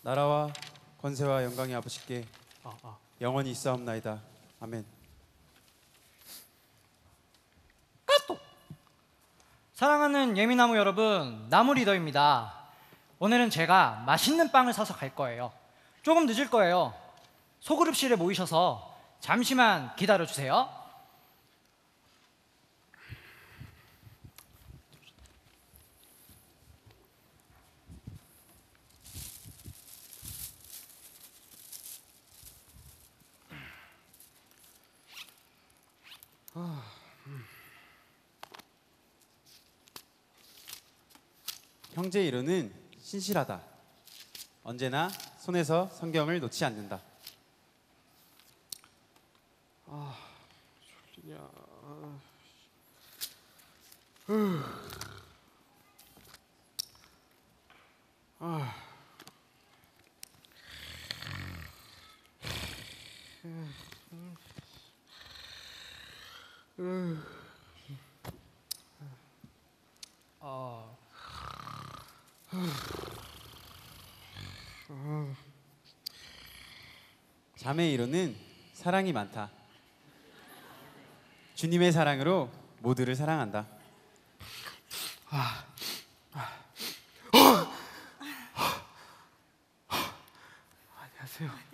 나라와 권세와 영광이 아버지께 영원히 있사옵나이다. 아멘. 까똑! 사랑하는 예미나무 여러분, 나무 리더입니다. 오늘은 제가 맛있는 빵을 사서 갈 거예요. 조금 늦을 거예요. 소그룹실에 모이셔서 잠시만 기다려주세요. 형제 이론은 신실하다. 언제나 손에서 성경을 놓지 않는다. 졸리냐. 자매 이론은 사랑이 많다. 주님의 사랑으로 모두를 사랑한다. 안녕하세요.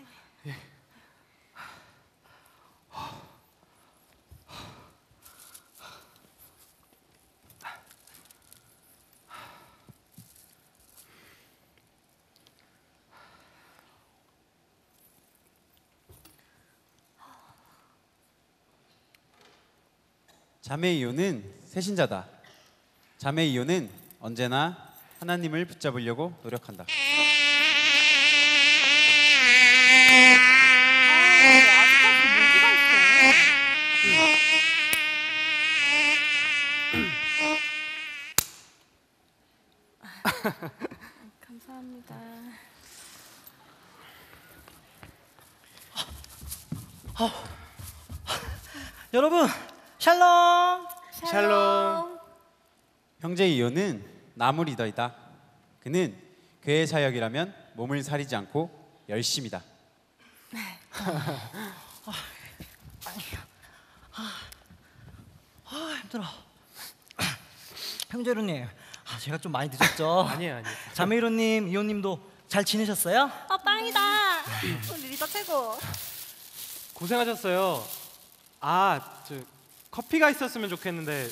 자매 이혼은 새신자다. 자매 이혼은 언제나 하나님을 붙잡으려고 노력한다. 아직까지 모기가 있어. 감사합니다. 여러분, 샬롬! 샬롬. 형제 이혼은 나무 리더이다. 그는 교회 사역이라면 몸을 사리지 않고 열심이다. 힘들어. 형제로님, 제가 좀 많이 늦었죠? 아니에요. 자매이로님, 이호님도 잘 지내셨어요? 빵이다. 우리 리더 최고. 고생하셨어요. 저 커피가 있었으면 좋겠는데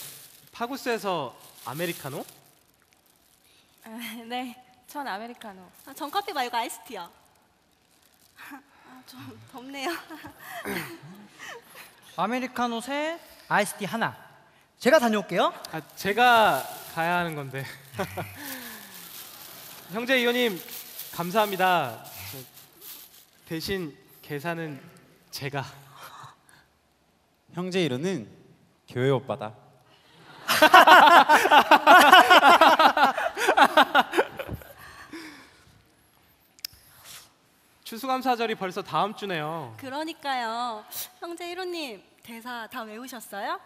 파구스에서 아메리카노? 네, 전 아메리카노. 전 커피 말고 아이스티요. 좀 덥네요. 아메리카노 셋, 아이스티 하나. 제가 다녀올게요. 제가 가야 하는 건데. 형제 이호님 감사합니다. 대신 계산은 제가. 형제 이론은 교회 오빠다. 추수감사절이 벌써 다음 주네요. 그러니까요. 형제 1호님 대사 다 외우셨어요?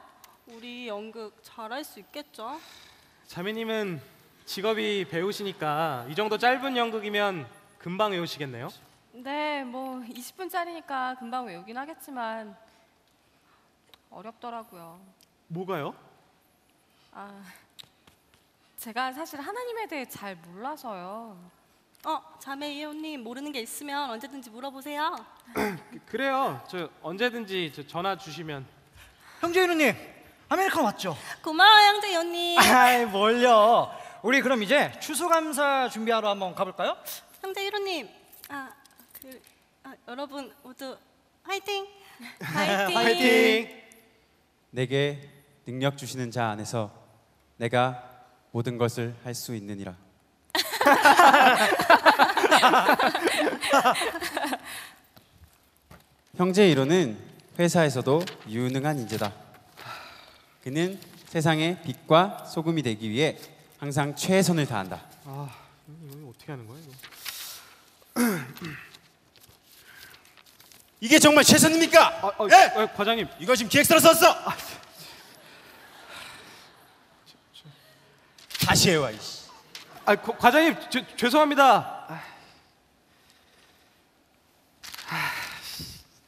우리 연극 잘할 수 있겠죠? 자매님은 직업이 배우시니까 이 정도 짧은 연극이면 금방 외우시겠네요. 네, 뭐 20분짜리니까 금방 외우긴 하겠지만 어렵더라고요. 뭐가요? 제가 사실 하나님에 대해 잘 몰라서요. 자매 2호님 모르는 게 있으면 언제든지 물어보세요. 그래요. 저 언제든지 전화 주시면. 형제이로님, 아메리카노 왔죠? 고마워 형제 2호님. 아이, 뭘요? 우리 그럼 이제 추수감사 준비하러 한번 가볼까요? 형제 1호님. 여러분 모두 화이팅! 화이팅! 파이팅! 내게 능력 주시는 자 안에서 내가 모든 것을 할 수 있느니라. 형제 이론은 회사에서도 유능한 인재다. 그는 세상의 빛과 소금이 되기 위해 항상 최선을 다한다. 이거 어떻게 하는 거야 이거? 이게 정말 최선입니까? 예? 과장님. 이거 지금 기획서로 썼어. 다시 해와 이씨. 과장님 죄송합니다.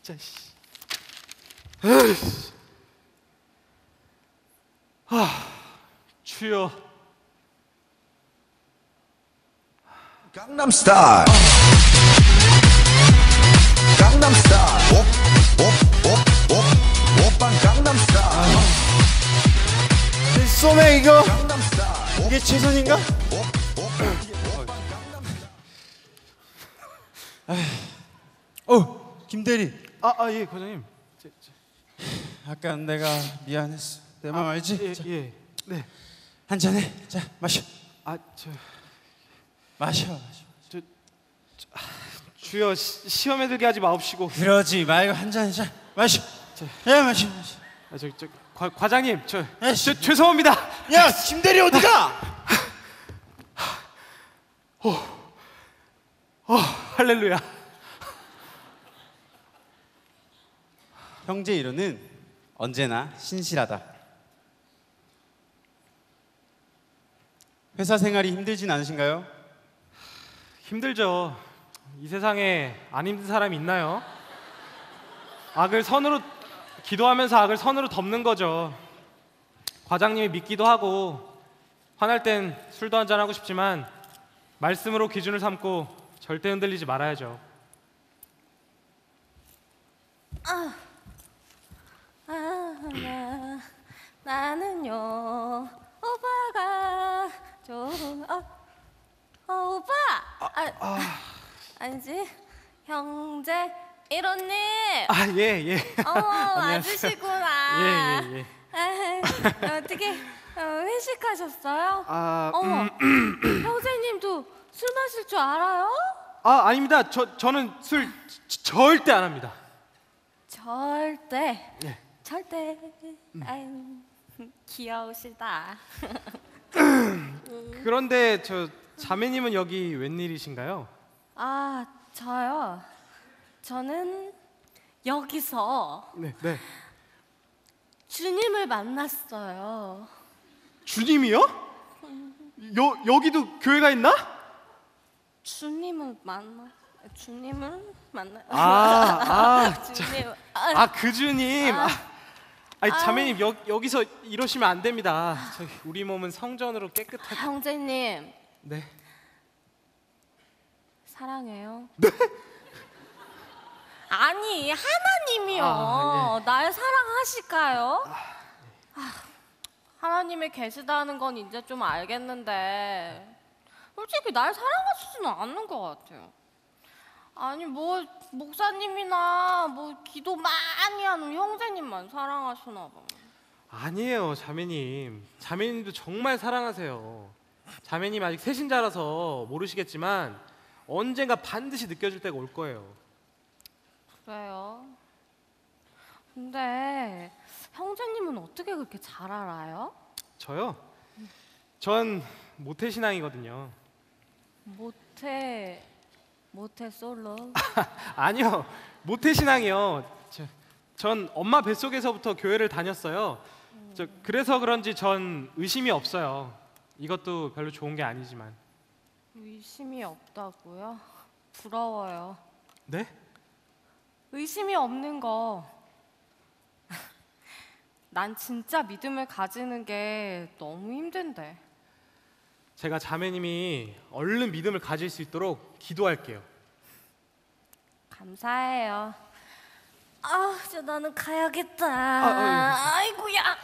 진짜 씨. 주여. Gangnam Style. Gangnam Style. Op, op, op, op, 오빤 Gangnam Style. 쏘매 이거 Gangnam Style. 이게 최선인가? 김대리. 예, 과장님. 아까 내가 미안했어. 내 맘 알지? 예, 자, 예. 네. 한 잔해. 자, 마셔. 마셔. 주여 시험에 들게 하지 마옵시고. 그러지 말고 한 잔. 자, 마셔. 야, 마셔. 과장님, 야, 씨. 죄송합니다. 야 김대리 어디가? 할렐루야. 형제 이론은 언제나 신실하다. 회사 생활이 힘들진 않으신가요? 힘들죠. 이 세상에 안 힘든 사람이 있나요? 기도하면서 악을 선으로 덮는 거죠. 과장님이 믿기도 하고 화날 땐 술도 한잔 하고 싶지만 말씀으로 기준을 삼고 절대 흔들리지 말아야죠. 나는요 오빠가 좋은 오빠 아니지 형제 이론님 예. 맞으시구나. 예. 어떻게 회식하셨어요? 어머 형제님도 술 마실 줄 알아요? 아닙니다. 저는 술 절대 안 합니다. 절대 예. 절대 아유 귀여우시다. 그런데 자매님은 여기 웬일이신가요? 저요. 저는 여기서 네. 주님을 만났어요. 주님이요? 여기도 교회가 있나? 주님을 만나. 주님. 그 주님. 자매님 여기서 이러시면 안 됩니다. 우리 몸은 성전으로 깨끗하게. 형제님 네. 사랑해요. 네? 아니 하나님이요. 날 사랑하실까요? 하나님이 계시다는 건 이제 좀 알겠는데 솔직히 날 사랑하시지는 않는 것 같아요. 아니 뭐 목사님이나 뭐 기도 많이 하는 형제님만 사랑하시나 봐. 아니에요, 자매님. 자매님도 정말 사랑하세요. 자매님 아직 새신자라서 모르시겠지만 언젠가 반드시 느껴질 때가 올 거예요. 그래요? 근데 형제님은 어떻게 그렇게 잘 알아요? 저요? 전 모태신앙이거든요. 모태 솔로? 아니요, 모태신앙이요. 전 엄마 뱃속에서부터 교회를 다녔어요. 그래서 그런지 전 의심이 없어요. 이것도 별로 좋은 게 아니지만. 의심이 없다고요? 부러워요. 네? 의심이 없는 거. 난 진짜 믿음을 가지는 게 너무 힘든데. 제가 자매님이 얼른 믿음을 가질 수 있도록 기도할게요. 감사해요. 이제 나는 가야겠다. 아이고야.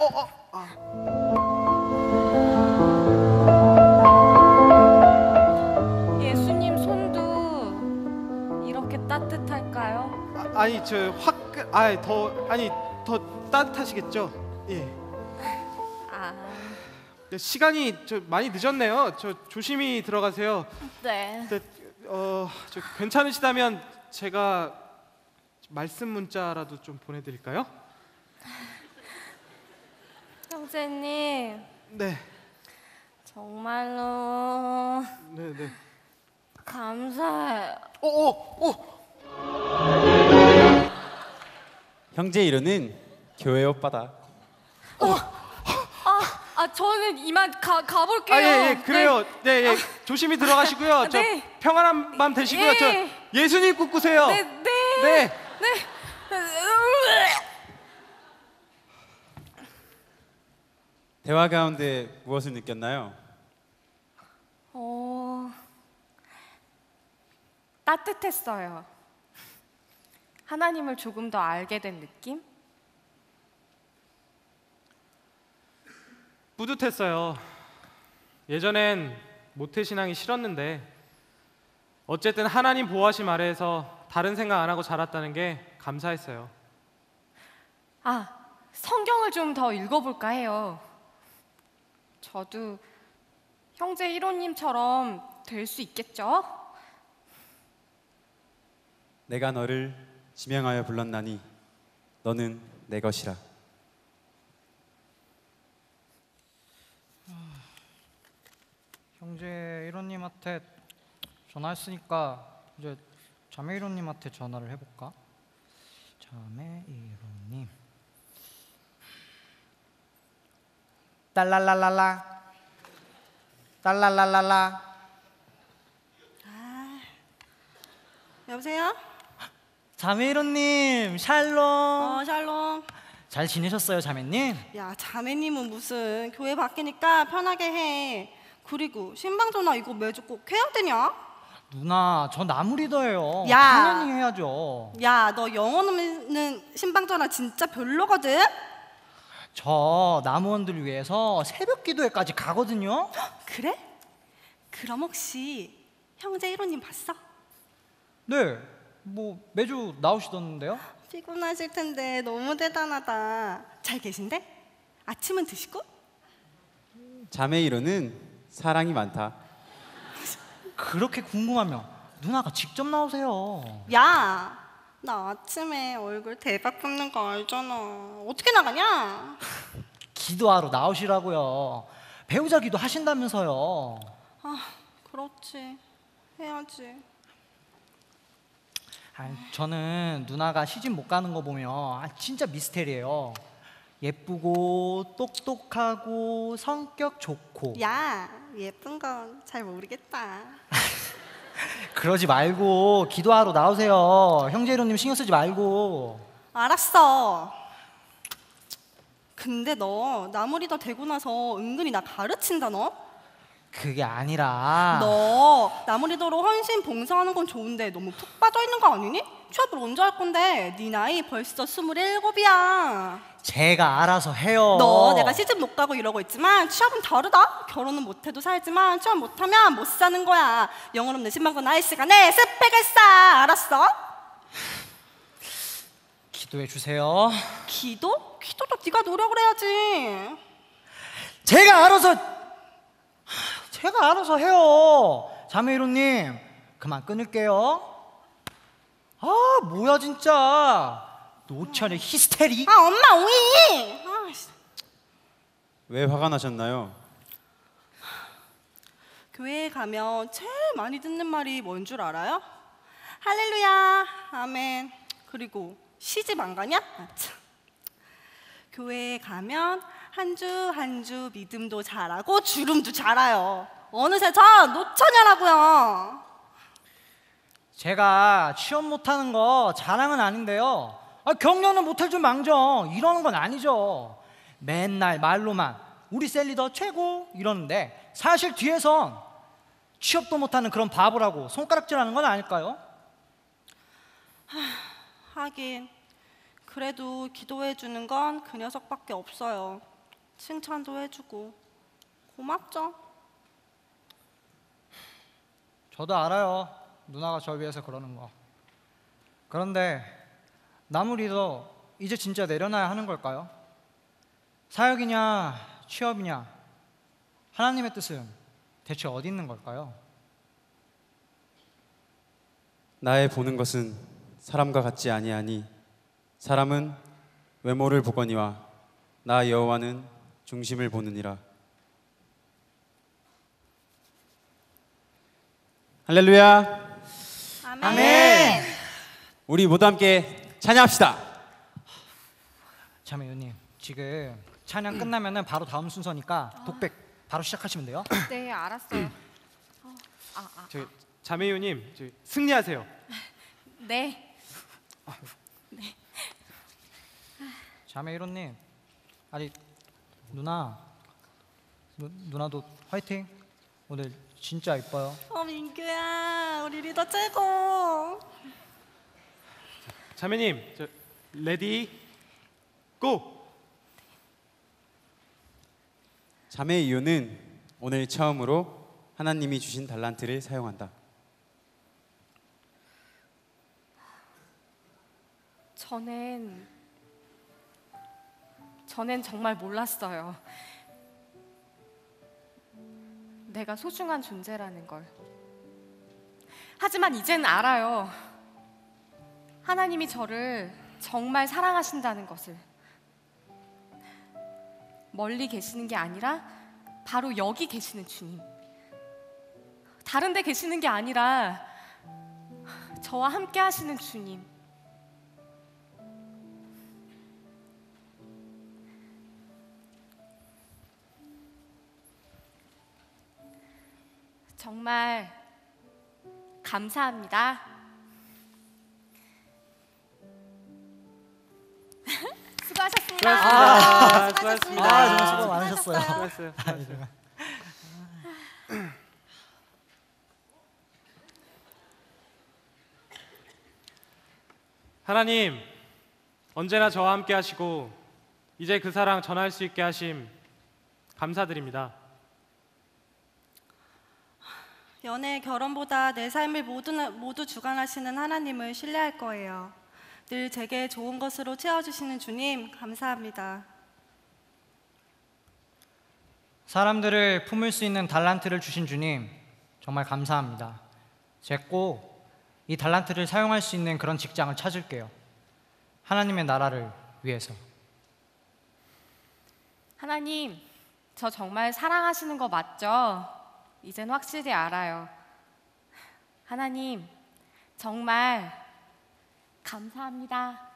예수님 손도 이렇게 따뜻할까요? 더 따뜻하시겠죠? 예. 시간이 많이 늦었네요. 조심히 들어가세요. 네. 괜찮으시다면 제가 말씀 문자라도 좀 보내드릴까요? 형제님 네. 정말로 네. 감사해요. 형제 이론은 교회 오빠다. 저는 이만 가볼게요. 예, 그래요. 네. 조심히 들어가시고요. 네. 평안한 밤 되시고요. 예. 예수님 꿈꾸세요. 네. 대화 가운데 무엇을 느꼈나요? 따뜻했어요. 하나님을 조금 더 알게 된 느낌? 뿌듯했어요. 예전엔 모태신앙이 싫었는데 어쨌든 하나님 보호하심 아래에서 다른 생각 안 하고 자랐다는 게 감사했어요. 아, 성경을 좀 더 읽어볼까 해요. 저도 형제 1호님처럼 될 수 있겠죠? 내가 너를 지명하여 불렀나니 너는 내 것이라. 형제 1호님한테 전화했으니까 이제 자매 1호님한테 전화를 해볼까? 자매 1호님. 딸랄랄랄라. 딸랄랄랄라. 여보세요? 자매 1호님, 샬롬. 샬롬. 잘 지내셨어요, 자매님? 야, 자매님은 무슨 교회 바뀌니까 편하게 해. 그리고 신방 전화 이거 매주 꼭 해야 되냐? 누나, 저 나무 리더예요. 야. 당연히 해야죠. 야, 너 영혼 없는 신방 전화 진짜 별로거든? 저 나무원들 위해서 새벽 기도회까지 가거든요. 그래? 그럼 혹시 형제 1호님 봤어? 네, 뭐 매주 나오시던데요? 피곤하실 텐데 너무 대단하다. 잘 계신데? 아침은 드시고? 자매 이론은 사랑이 많다. 그렇게 궁금하면 누나가 직접 나오세요. 야, 나 아침에 얼굴 대박 붓는 거 알잖아. 어떻게 나가냐? 기도하러 나오시라고요. 배우자 기도 하신다면서요. 아, 그렇지. 해야지. 저는 누나가 시집 못 가는 거 보면 진짜 미스테리예요. 예쁘고 똑똑하고 성격 좋고. 야, 예쁜 건 잘 모르겠다. 그러지 말고 기도하러 나오세요. 형제이로님 신경 쓰지 말고. 알았어. 근데 너 나무리더 되고 나서 은근히 나 가르친다 너? 그게 아니라 너 나무리더로 헌신 봉사하는 건 좋은데 너무 푹 빠져 있는 거 아니니? 취업을 언제 할 건데? 네 나이 벌써 27이야. 제가 알아서 해요. 너 내가 시집 못 가고 이러고 있지만 취업은 다르다. 결혼은 못해도 살지만 취업 못하면 못 사는 거야. 영혼 없는 신방군 나이 시간에 스펙을 쌓아. 알았어? 기도해 주세요. 기도? 기도도 네가 노력을 해야지. 제가 알아서 해요. 자매이로님 그만 끊을게요. 아 뭐야 진짜 노천의 히스테리. 아 엄마 오이. 아, 씨. 왜 화가 나셨나요? 교회에 가면 제일 많이 듣는 말이 뭔 줄 알아요? 할렐루야, 아멘. 그리고 시집 안 가냐? 아, 참. 교회에 가면 한 주 한 주 믿음도 잘하고 주름도 잘아요. 어느새 전 노처녀라고요. 제가 취업 못하는 거 자랑은 아닌데요. 격려는 못할 줄 망정 이러는 건 아니죠. 맨날 말로만 우리 셀리더 최고 이러는데 사실 뒤에선 취업도 못하는 그런 바보라고 손가락질하는 건 아닐까요? 하긴 그래도 기도해 주는 건 그 녀석밖에 없어요. 칭찬도 해주고 고맙죠. 저도 알아요. 누나가 저 위해서 그러는 거. 그런데 나무 리더 이제 진짜 내려놔야 하는 걸까요? 사역이냐 취업이냐 하나님의 뜻은 대체 어디 있는 걸까요? 나의 보는 것은 사람과 같지 아니하니 사람은 외모를 보거니와 나 여호와는 중심을 보느니라. 할렐루야. 아멘. 우리 모두 함께 찬양합시다. 자매유님 지금 찬양 끝나면은 바로 다음 순서니까 독백 바로 시작하시면 돼요. 네, 알았어요. 저 자매유님 승리하세요. 네. 자매이로님 아니 누나 누나도 화이팅. 오늘 진짜 이뻐요. 민규야, 우리 리더 최고. 자매님, 레디 고! 자매 이유는 오늘 처음으로 하나님이 주신 달란트를 사용한다. 전엔 정말 몰랐어요. 내가 소중한 존재라는 걸. 하지만 이젠 알아요. 하나님이 저를 정말 사랑하신다는 것을. 멀리 계시는 게 아니라 바로 여기 계시는 주님. 다른 데 계시는 게 아니라 저와 함께 하시는 주님. 정말 감사합니다. 수고하셨습니다. 수고하셨습니다. 정말 수고 많으셨어요. 수고했어요. 하나님, 언제나 저와 함께 하시고 이제 그 사랑 전할 수 있게 하심 감사드립니다. 연애, 결혼보다 내 삶을 모두 주관하시는 하나님을 신뢰할 거예요. 늘 제게 좋은 것으로 채워주시는 주님, 감사합니다. 사람들을 품을 수 있는 달란트를 주신 주님, 정말 감사합니다. 제 꼭 이 달란트를 사용할 수 있는 그런 직장을 찾을게요. 하나님의 나라를 위해서. 하나님, 저 정말 사랑하시는 거 맞죠? 이젠 확실히 알아요. 하나님, 정말 감사합니다.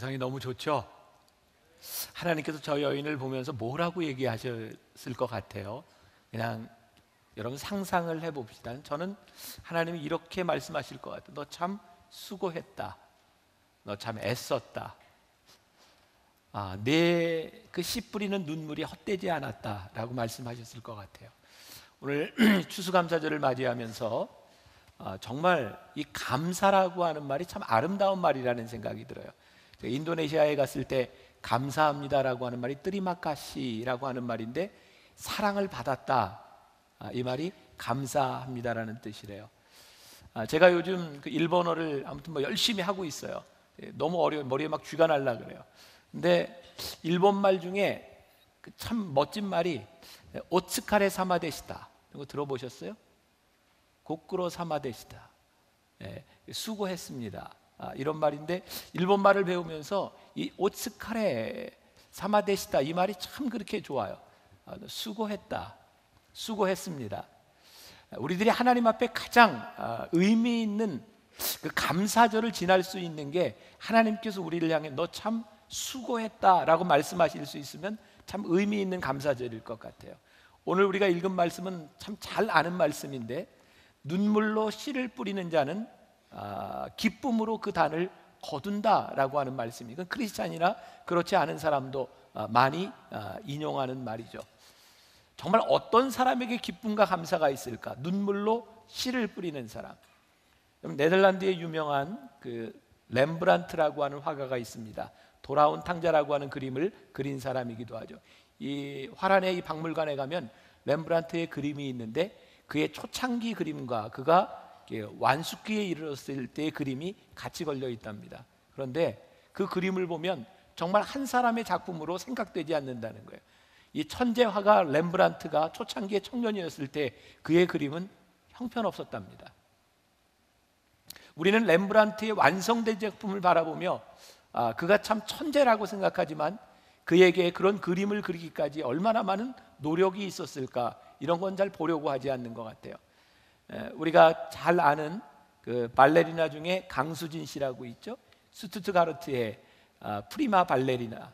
인상이 너무 좋죠? 하나님께서 저 여인을 보면서 뭐라고 얘기하셨을 것 같아요? 그냥 여러분 상상을 해봅시다. 저는 하나님이 이렇게 말씀하실 것 같아요. 너 참 수고했다. 너 참 애썼다. 내 그 씨 뿌리는 눈물이 헛되지 않았다라고 말씀하셨을 것 같아요. 오늘 추수감사절을 맞이하면서 정말 이 감사라고 하는 말이 참 아름다운 말이라는 생각이 들어요. 제가 인도네시아에 갔을 때 감사합니다라고 하는 말이 뜨리마카시라고 하는 말인데 사랑을 받았다, 이 말이 감사합니다라는 뜻이래요. 제가 요즘 그 일본어를 아무튼 뭐 열심히 하고 있어요. 너무 어려워, 머리에 막 쥐가 날라 그래요. 근데 일본 말 중에 그 참 멋진 말이 오츠카레 사마데시다. 이거 들어보셨어요? 고쿠로 사마데시다. 수고했습니다. 이런 말인데 일본 말을 배우면서 이 오츠카레 사마데시다 이 말이 참 그렇게 좋아요. 수고했다, 수고했습니다. 우리들이 하나님 앞에 가장 의미 있는 그 감사절을 지날 수 있는 게 하나님께서 우리를 향해 너 참 수고했다라고 말씀하실 수 있으면 참 의미 있는 감사절일 것 같아요. 오늘 우리가 읽은 말씀은 참 잘 아는 말씀인데 눈물로 씨를 뿌리는 자는 기쁨으로 그 단을 거둔다라고 하는 말씀이, 이건 크리스찬이나 그렇지 않은 사람도 많이 인용하는 말이죠. 정말 어떤 사람에게 기쁨과 감사가 있을까? 눈물로 씨를 뿌리는 사람. 네덜란드에 유명한 그 렘브란트라고 하는 화가가 있습니다. 돌아온 탕자라고 하는 그림을 그린 사람이기도 하죠. 이 화란의 이 박물관에 가면 렘브란트의 그림이 있는데 그의 초창기 그림과 그가 완숙기에 이르렀을 때의 그림이 같이 걸려 있답니다. 그런데 그 그림을 보면 정말 한 사람의 작품으로 생각되지 않는다는 거예요. 이 천재 화가 렘브란트가 초창기의 청년이었을 때 그의 그림은 형편없었답니다. 우리는 렘브란트의 완성된 작품을 바라보며 그가 참 천재라고 생각하지만 그에게 그런 그림을 그리기까지 얼마나 많은 노력이 있었을까, 이런 건 잘 보려고 하지 않는 것 같아요. 우리가 잘 아는 그 발레리나 중에 강수진 씨라고 있죠. 스투트가르트의 프리마 발레리나.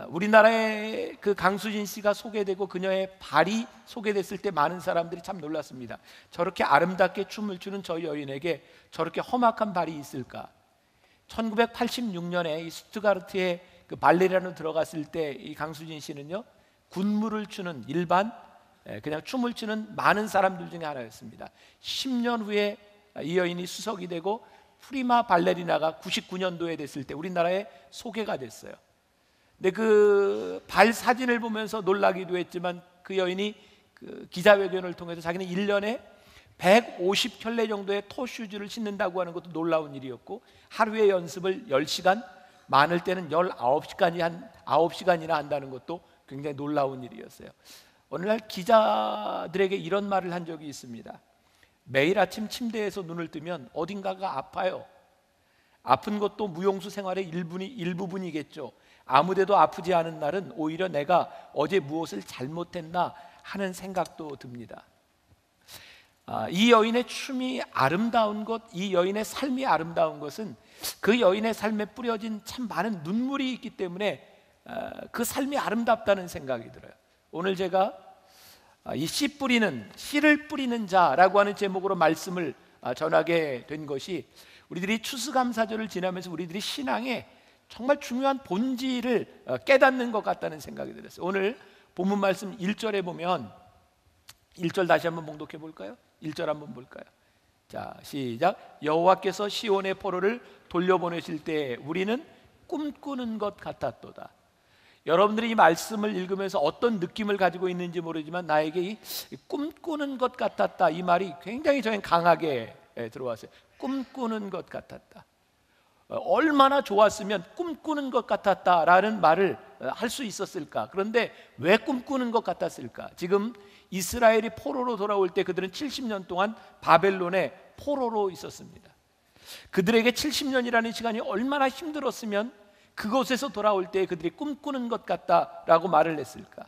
우리나라에 그 강수진 씨가 소개되고 그녀의 발이 소개됐을 때 많은 사람들이 참 놀랐습니다. 저렇게 아름답게 춤을 추는 저 여인에게 저렇게 험악한 발이 있을까? 1986년에 이 스투트가르트의 그 발레리나로 들어갔을 때 이 강수진 씨는요, 군무를 추는 일반 그냥 춤을 추는 많은 사람들 중에 하나였습니다. 10년 후에 이 여인이 수석이 되고 프리마 발레리나가 99년도에 됐을 때 우리나라에 소개가 됐어요. 근데 그 발 사진을 보면서 놀라기도 했지만 그 여인이 그 기자회견을 통해서 자기는 1년에 150켤레 정도의 토슈즈를 신는다고 하는 것도 놀라운 일이었고, 하루에 연습을 10시간, 많을 때는 19시간이나 한다는 것도 굉장히 놀라운 일이었어요. 오늘날 기자들에게 이런 말을 한 적이 있습니다. 매일 아침 침대에서 눈을 뜨면 어딘가가 아파요. 아픈 것도 무용수 생활의 일부분이겠죠. 아무데도 아프지 않은 날은 오히려 내가 어제 무엇을 잘못했나 하는 생각도 듭니다. 이 여인의 춤이 아름다운 것, 이 여인의 삶이 아름다운 것은 그 여인의 삶에 뿌려진 참 많은 눈물이 있기 때문에 그 삶이 아름답다는 생각이 들어요. 오늘 제가 이 씨를 뿌리는 자라고 하는 제목으로 말씀을 전하게 된 것이, 우리들이 추수감사절을 지나면서 우리들이 신앙에 정말 중요한 본질을 깨닫는 것 같다는 생각이 들었어요. 오늘 본문 말씀 1절에 보면, 1절 다시 한번 봉독해 볼까요? 1절 한번 볼까요? 자, 시작. 여호와께서 시온의 포로를 돌려보내실 때 우리는 꿈꾸는 것 같았도다. 여러분들이 이 말씀을 읽으면서 어떤 느낌을 가지고 있는지 모르지만 나에게 이 꿈꾸는 것 같았다, 이 말이 굉장히 저는 강하게 들어왔어요. 꿈꾸는 것 같았다. 얼마나 좋았으면 꿈꾸는 것 같았다라는 말을 할 수 있었을까? 그런데 왜 꿈꾸는 것 같았을까? 지금 이스라엘이 포로로 돌아올 때 그들은 70년 동안 바벨론의 포로로 있었습니다. 그들에게 70년이라는 시간이 얼마나 힘들었으면 그곳에서 돌아올 때 그들이 꿈꾸는 것 같다라고 말을 했을까?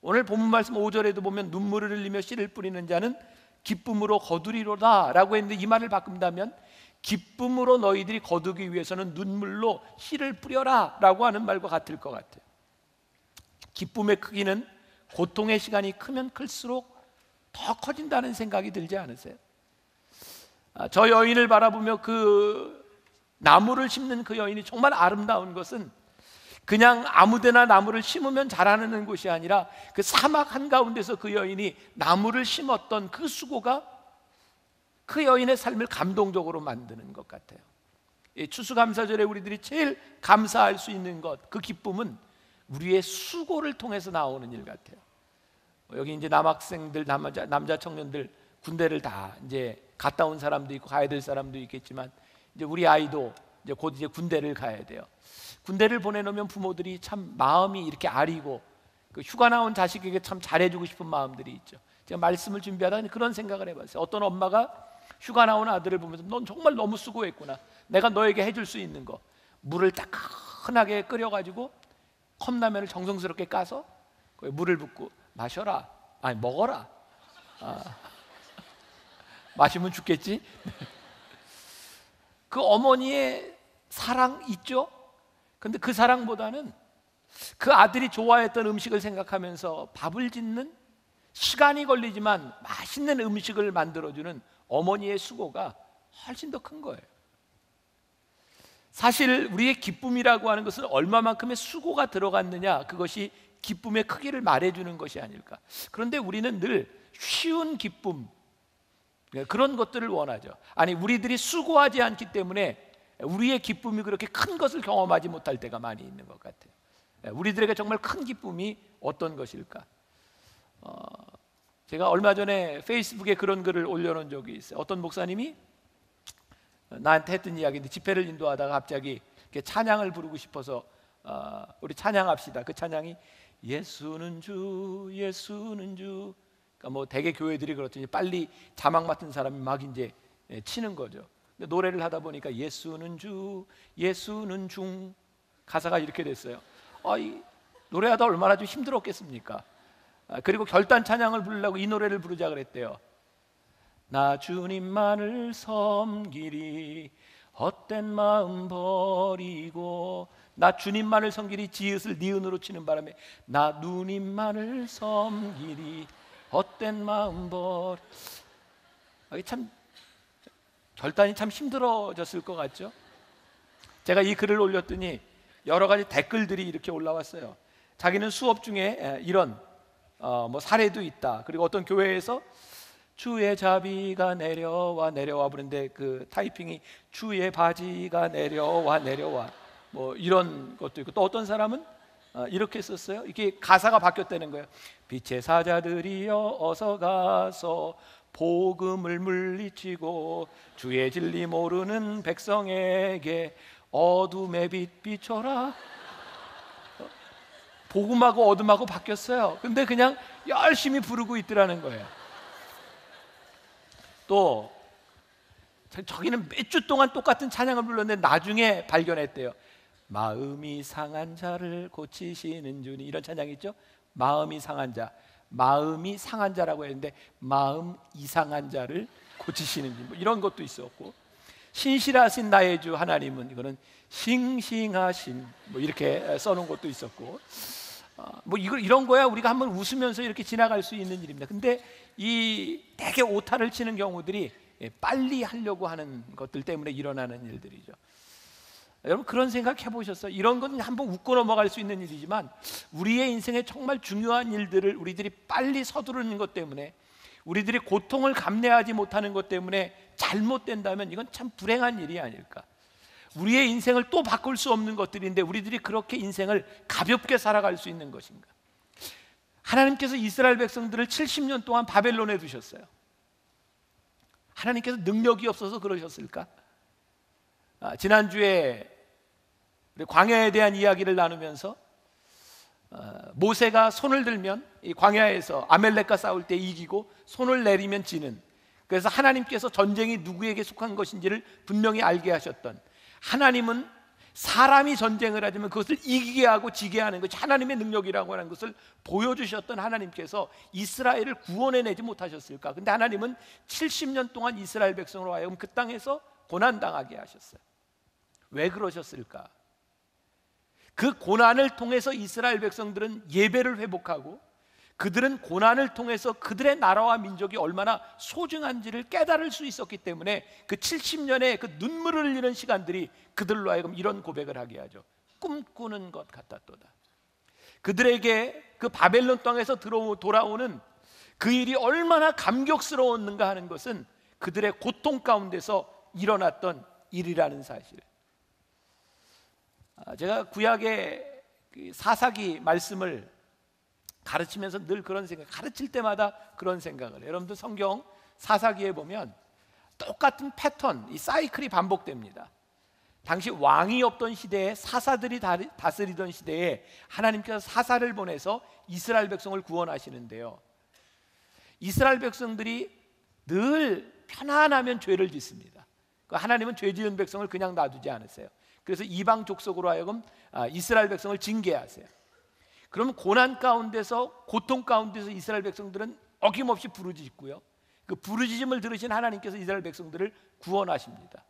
오늘 본문 말씀 5절에도 보면 눈물을 흘리며 씨를 뿌리는 자는 기쁨으로 거두리로다 라고 했는데, 이 말을 바꾼다면 기쁨으로 너희들이 거두기 위해서는 눈물로 씨를 뿌려라 라고 하는 말과 같을 것 같아요. 기쁨의 크기는 고통의 시간이 크면 클수록 더 커진다는 생각이 들지 않으세요? 저 여인을 바라보며 그 나무를 심는 그 여인이 정말 아름다운 것은 그냥 아무데나 나무를 심으면 자라는 것이 아니라 그 사막 한가운데서 그 여인이 나무를 심었던 그 수고가 그 여인의 삶을 감동적으로 만드는 것 같아요. 이 추수감사절에 우리들이 제일 감사할 수 있는 것, 그 기쁨은 우리의 수고를 통해서 나오는 일 같아요. 여기 이제 남학생들, 남자 청년들 군대를 다 이제 갔다 온 사람도 있고 가야 될 사람도 있겠지만 이제 우리 아이도 이제 곧 이제 군대를 가야 돼요. 군대를 보내놓으면 부모들이 참 마음이 이렇게 아리고 그 휴가 나온 자식에게 참 잘해주고 싶은 마음들이 있죠. 제가 말씀을 준비하다 그런 생각을 해봤어요. 어떤 엄마가 휴가 나온 아들을 보면서 넌 정말 너무 수고했구나. 내가 너에게 해줄 수 있는 거, 물을 따끈하게 끓여가지고 컵라면을 정성스럽게 까서 거기에 물을 붓고 마셔라, 아니 먹어라. 마시면 죽겠지. 그 어머니의 사랑 있죠? 근데 그 사랑보다는 그 아들이 좋아했던 음식을 생각하면서 밥을 짓는, 시간이 걸리지만 맛있는 음식을 만들어주는 어머니의 수고가 훨씬 더 큰 거예요. 사실 우리의 기쁨이라고 하는 것은 얼마만큼의 수고가 들어갔느냐, 그것이 기쁨의 크기를 말해주는 것이 아닐까. 그런데 우리는 늘 쉬운 기쁨, 그런 것들을 원하죠. 아니, 우리들이 수고하지 않기 때문에 우리의 기쁨이 그렇게 큰 것을 경험하지 못할 때가 많이 있는 것 같아요. 우리들에게 정말 큰 기쁨이 어떤 것일까? 제가 얼마 전에 페이스북에 그런 글을 올려놓은 적이 있어요. 어떤 목사님이 나한테 했던 이야기인데, 집회를 인도하다가 갑자기 이렇게 찬양을 부르고 싶어서 우리 찬양합시다. 그 찬양이 예수는 주, 예수는 주. 그러니까 뭐 대개 교회들이 그렇더니 빨리 자막 맡은 사람이 막 이제 치는 거죠. 근데 노래를 하다 보니까 예수는 주, 예수는 중, 가사가 이렇게 됐어요. 이 노래하다 얼마나 좀 힘들었겠습니까? 그리고 결단 찬양을 부르려고 이 노래를 부르자 그랬대요. 나 주님만을 섬기리 헛된 마음 버리고. 나 주님만을 섬기리, 지읒을 니은으로 치는 바람에 나 누님만을 섬기리 헛된 마음 버리. 이게 참 결단이 참 힘들어졌을 것 같죠? 제가 이 글을 올렸더니 여러 가지 댓글들이 이렇게 올라왔어요. 자기는 수업 중에 이런 뭐 사례도 있다. 그리고 어떤 교회에서 주의 자비가 내려와 내려와 부르는데 그 타이핑이 주의 바지가 내려와 내려와, 뭐 이런 것도 있고, 또 어떤 사람은 이렇게 썼어요. 이게 가사가 바뀌었다는 거예요. 빛의 사자들이여 어서 가서 복음을 물리치고 주의 진리 모르는 백성에게 어둠의 빛 비춰라. 복음하고 어둠하고 바뀌었어요. 근데 그냥 열심히 부르고 있더라는 거예요. 또 저기는 몇 주 동안 똑같은 찬양을 불렀는데 나중에 발견했대요. 마음이 상한 자를 고치시는 주니, 이런 찬양이 있죠. 마음이 상한 자, 마음이 상한 자라고 했는데 마음 이상한 자를 고치시는 주, 뭐 이런 것도 있었고, 신실하신 나의 주 하나님은, 이거는 싱싱하신, 뭐 이렇게 써놓은 것도 있었고, 뭐 이런 거야 우리가 한번 웃으면서 이렇게 지나갈 수 있는 일입니다. 근데 이 되게 오타를 치는 경우들이 빨리 하려고 하는 것들 때문에 일어나는 일들이죠. 여러분 그런 생각 해보셨어요? 이런 건 한번 웃고 넘어갈 수 있는 일이지만 우리의 인생에 정말 중요한 일들을 우리들이 빨리 서두르는 것 때문에, 우리들이 고통을 감내하지 못하는 것 때문에 잘못된다면 이건 참 불행한 일이 아닐까. 우리의 인생을 또 바꿀 수 없는 것들인데 우리들이 그렇게 인생을 가볍게 살아갈 수 있는 것인가? 하나님께서 이스라엘 백성들을 70년 동안 바벨론에 두셨어요. 하나님께서 능력이 없어서 그러셨을까? 지난주에 우리 광야에 대한 이야기를 나누면서 모세가 손을 들면 이 광야에서 아멜렉과 싸울 때 이기고 손을 내리면 지는, 그래서 하나님께서 전쟁이 누구에게 속한 것인지를 분명히 알게 하셨던, 하나님은 사람이 전쟁을 하지만 그것을 이기게 하고 지게 하는 것이 하나님의 능력이라고 하는 것을 보여주셨던 하나님께서 이스라엘을 구원해내지 못하셨을까? 근데 하나님은 70년 동안 이스라엘 백성으로 하여금 그 땅에서 고난당하게 하셨어요. 왜 그러셨을까? 그 고난을 통해서 이스라엘 백성들은 예배를 회복하고 그들은 고난을 통해서 그들의 나라와 민족이 얼마나 소중한지를 깨달을 수 있었기 때문에 그 70년의 그 눈물을 흘리는 시간들이 그들로 하여금 이런 고백을 하게 하죠. 꿈꾸는 것 같았도다. 그들에게 그 바벨론 땅에서 돌아오는 그 일이 얼마나 감격스러웠는가 하는 것은 그들의 고통 가운데서 일어났던 일이라는 사실. 제가 구약의 사사기 말씀을 가르치면서 늘 그런 생각, 가르칠 때마다 그런 생각을 해요. 여러분들 성경 사사기에 보면 똑같은 패턴, 이 사이클이 반복됩니다. 당시 왕이 없던 시대에 사사들이 다스리던 시대에 하나님께서 사사를 보내서 이스라엘 백성을 구원하시는데요, 이스라엘 백성들이 늘 편안하면 죄를 짓습니다. 하나님은 죄 지은 백성을 그냥 놔두지 않으세요. 그래서 이방 족속으로 하여금 이스라엘 백성을 징계하세요. 그러면 고난 가운데서, 고통 가운데서 이스라엘 백성들은 어김없이 부르짖고요, 그 부르짖음을 들으신 하나님께서 이스라엘 백성들을 구원하십니다.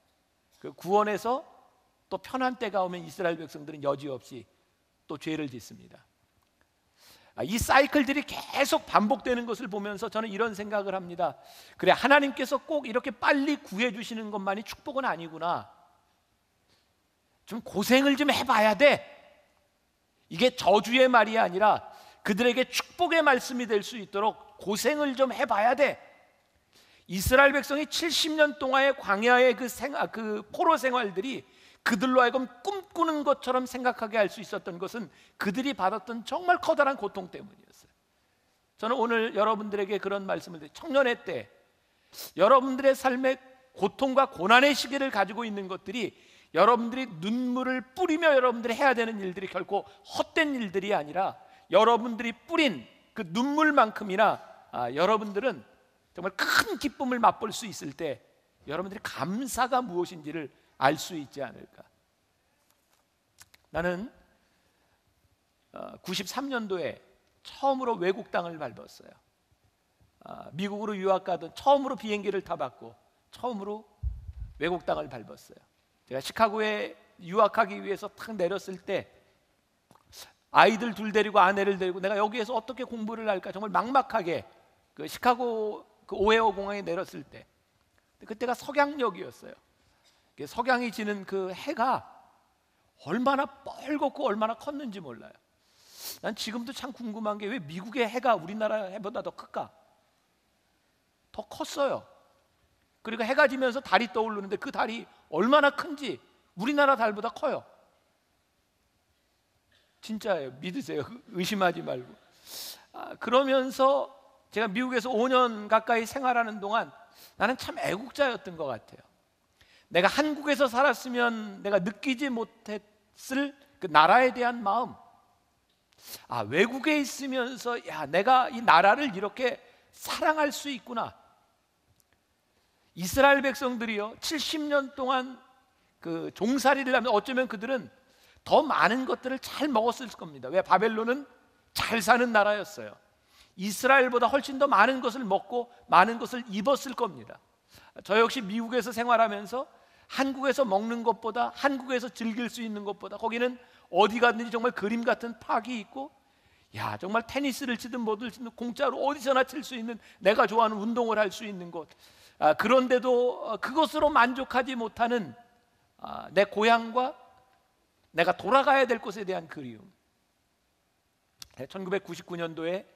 그 구원에서 또 편한 때가 오면 이스라엘 백성들은 여지없이 또 죄를 짓습니다. 이 사이클들이 계속 반복되는 것을 보면서 저는 이런 생각을 합니다. 그래, 하나님께서 꼭 이렇게 빨리 구해 주시는 것만이 축복은 아니구나. 좀 고생을 좀 해봐야 돼. 이게 저주의 말이 아니라 그들에게 축복의 말씀이 될 수 있도록 고생을 좀 해봐야 돼. 이스라엘 백성이 70년 동안의 광야의 그 포로 생활들이 그들로 하여금 꿈꾸는 것처럼 생각하게 할 수 있었던 것은 그들이 받았던 정말 커다란 고통 때문이었어요. 저는 오늘 여러분들에게 그런 말씀을 드려요. 청년의 때 여러분들의 삶의 고통과 고난의 시기를 가지고 있는 것들이 여러분들이 눈물을 뿌리며 여러분들이 해야 되는 일들이 결코 헛된 일들이 아니라 여러분들이 뿌린 그 눈물만큼이나 여러분들은 정말 큰 기쁨을 맛볼 수 있을 때 여러분들이 감사가 무엇인지를 알 수 있지 않을까. 나는 93년도에 처음으로 외국 땅을 밟았어요. 미국으로 유학 가던 처음으로 비행기를 타봤고 처음으로 외국 땅을 밟았어요. 제가 시카고에 유학하기 위해서 탁 내렸을 때 아이들 둘 데리고 아내를 데리고 내가 여기에서 어떻게 공부를 할까 정말 막막하게 그 시카고 그 오헤어 공항에 내렸을 때, 그때가 석양역이었어요. 석양이 지는 그 해가 얼마나 뻘겋고 얼마나 컸는지 몰라요. 난 지금도 참 궁금한 게 왜 미국의 해가 우리나라 해보다 더 클까? 더 컸어요. 그리고 해가 지면서 달이 떠오르는데 그 달이 얼마나 큰지 우리나라 달보다 커요. 진짜예요. 믿으세요. 의심하지 말고. 그러면서 제가 미국에서 5년 가까이 생활하는 동안 나는 참 애국자였던 것 같아요. 내가 한국에서 살았으면 내가 느끼지 못했을 그 나라에 대한 마음. 외국에 있으면서 내가 이 나라를 이렇게 사랑할 수 있구나. 이스라엘 백성들이요 70년 동안 그 종살이를 하면 어쩌면 그들은 더 많은 것들을 잘 먹었을 겁니다. 왜? 바벨론은 잘 사는 나라였어요. 이스라엘보다 훨씬 더 많은 것을 먹고 많은 것을 입었을 겁니다. 저 역시 미국에서 생활하면서 한국에서 먹는 것보다, 한국에서 즐길 수 있는 것보다, 거기는 어디 갔는지 정말 그림 같은 팍이 있고, 정말 테니스를 치든 뭐든 치든 공짜로 어디서나 칠 수 있는, 내가 좋아하는 운동을 할 수 있는 곳. 그런데도 그것으로 만족하지 못하는 내 고향과 내가 돌아가야 될 곳에 대한 그리움. 1999년도에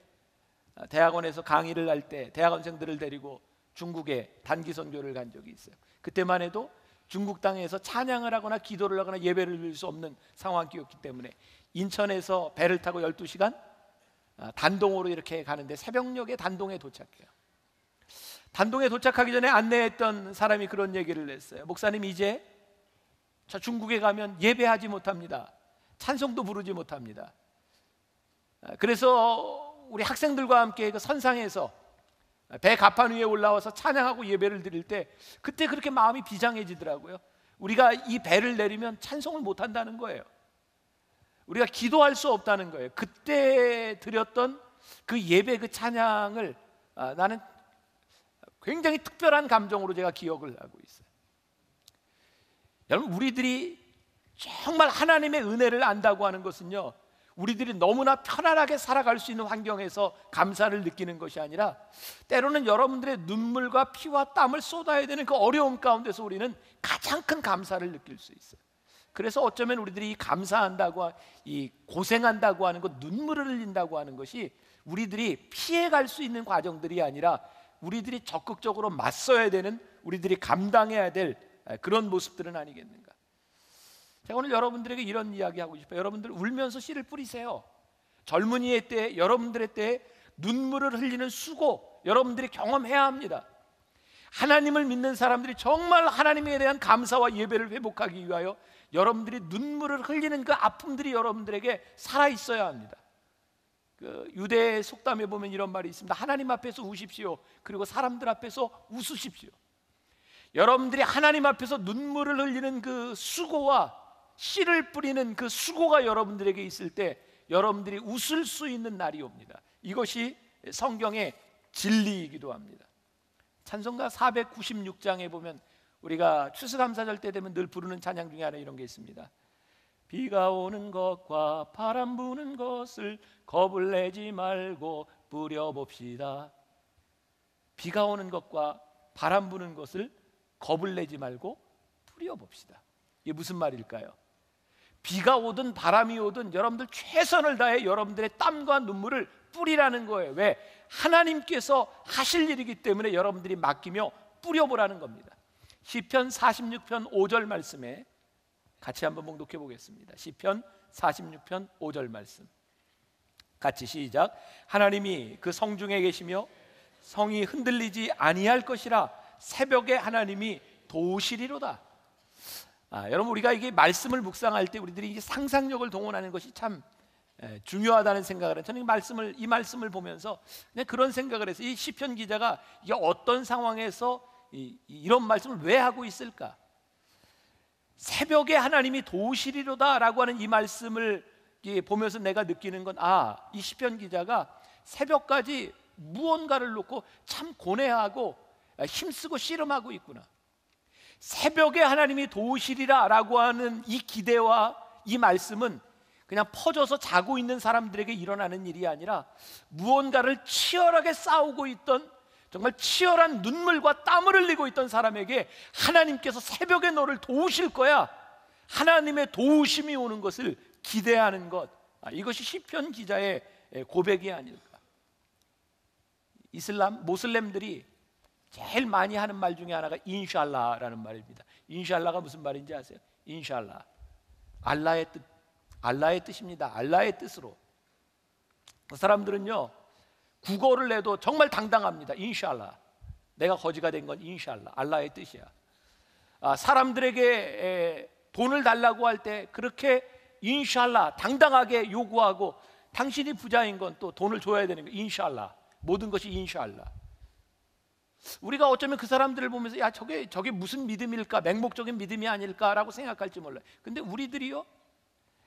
대학원에서 강의를 할 때 대학원생들을 데리고 중국에 단기 선교를 간 적이 있어요. 그때만 해도 중국 땅에서 찬양을 하거나 기도를 하거나 예배를 드릴 수 없는 상황이었기 때문에 인천에서 배를 타고 12시간 단동으로 이렇게 가는데 새벽녘에 단동에 도착해요. 단동에 도착하기 전에 안내했던 사람이 그런 얘기를 했어요. 목사님, 이제 저 중국에 가면 예배하지 못합니다. 찬송도 부르지 못합니다. 그래서 우리 학생들과 함께 그 선상에서 배 갑판 위에 올라와서 찬양하고 예배를 드릴 때 그때 그렇게 마음이 비장해지더라고요. 우리가 이 배를 내리면 찬송을 못한다는 거예요. 우리가 기도할 수 없다는 거예요. 그때 드렸던 그 예배, 그 찬양을 나는 굉장히 특별한 감정으로 제가 기억을 하고 있어요. 여러분, 우리들이 정말 하나님의 은혜를 안다고 하는 것은요, 우리들이 너무나 편안하게 살아갈 수 있는 환경에서 감사를 느끼는 것이 아니라 때로는 여러분들의 눈물과 피와 땀을 쏟아야 되는 그 어려움 가운데서 우리는 가장 큰 감사를 느낄 수 있어요. 그래서 어쩌면 우리들이 이 감사한다고, 이 고생한다고 하는 것, 눈물을 흘린다고 하는 것이 우리들이 피해갈 수 있는 과정들이 아니라 우리들이 적극적으로 맞서야 되는, 우리들이 감당해야 될 그런 모습들은 아니겠는가. 제가 오늘 여러분들에게 이런 이야기 하고 싶어요. 여러분들 울면서 씨를 뿌리세요. 젊은이의 때, 여러분들의 때에 눈물을 흘리는 수고 여러분들이 경험해야 합니다. 하나님을 믿는 사람들이 정말 하나님에 대한 감사와 예배를 회복하기 위하여 여러분들이 눈물을 흘리는 그 아픔들이 여러분들에게 살아 있어야 합니다. 그 유대 속담에 보면 이런 말이 있습니다. 하나님 앞에서 우십시오. 그리고 사람들 앞에서 웃으십시오. 여러분들이 하나님 앞에서 눈물을 흘리는 그 수고와 씨를 뿌리는 그 수고가 여러분들에게 있을 때 여러분들이 웃을 수 있는 날이 옵니다. 이것이 성경의 진리이기도 합니다. 찬송가 496장에 보면 우리가 추수감사절 때 되면 늘 부르는 찬양 중에 하나 이런 게 있습니다. 비가 오는 것과 바람 부는 것을 겁을 내지 말고 뿌려봅시다. 비가 오는 것과 바람 부는 것을 겁을 내지 말고 뿌려봅시다. 이게 무슨 말일까요? 비가 오든 바람이 오든 여러분들 최선을 다해 여러분들의 땀과 눈물을 뿌리라는 거예요. 왜? 하나님께서 하실 일이기 때문에 여러분들이 맡기며 뿌려보라는 겁니다. 시편 46편 5절 말씀에 같이 한번 봉독해 보겠습니다. 시편 46편 5절 말씀 같이 시작. 하나님이 그 성중에 계시며 성이 흔들리지 아니할 것이라 새벽에 하나님이 도우시리로다. 여러분, 우리가 이게 말씀을 묵상할 때 우리들이 이게 상상력을 동원하는 것이 참 중요하다는 생각을 해요. 저는 이 말씀을 보면서 그냥 그런 생각을 해서 이 시편 기자가 이게 어떤 상황에서 이런 말씀을 왜 하고 있을까? 새벽에 하나님이 도우시리로다 라고 하는 이 말씀을 보면서 내가 느끼는 건 이 시편 기자가 새벽까지 무언가를 놓고 참 고뇌하고 힘쓰고 씨름하고 있구나. 새벽에 하나님이 도우시리라 라고 하는 이 기대와 이 말씀은 그냥 퍼져서 자고 있는 사람들에게 일어나는 일이 아니라 무언가를 치열하게 싸우고 있던, 정말 치열한 눈물과 땀을 흘리고 있던 사람에게 하나님께서 새벽에 너를 도우실 거야, 하나님의 도우심이 오는 것을 기대하는 것, 이것이 시편 기자의 고백이 아닐까. 모슬렘들이 제일 많이 하는 말 중에 하나가 인샬라라는 말입니다. 인샬라가 무슨 말인지 아세요? 인샬라, 알라의 뜻입니다. 알라의 뜻으로. 그 사람들은요, 국어를 내도 정말 당당합니다. 인샬라, 내가 거지가 된 건 인샬라, 알라의 뜻이야. 사람들에게 돈을 달라고 할 때 그렇게 인샬라 당당하게 요구하고, 당신이 부자인 건 또 돈을 줘야 되는 거, 인샬라, 모든 것이 인샬라. 우리가 어쩌면 그 사람들을 보면서 야, 저게 무슨 믿음일까, 맹목적인 믿음이 아닐까라고 생각할지 몰라요. 근데 우리들이요,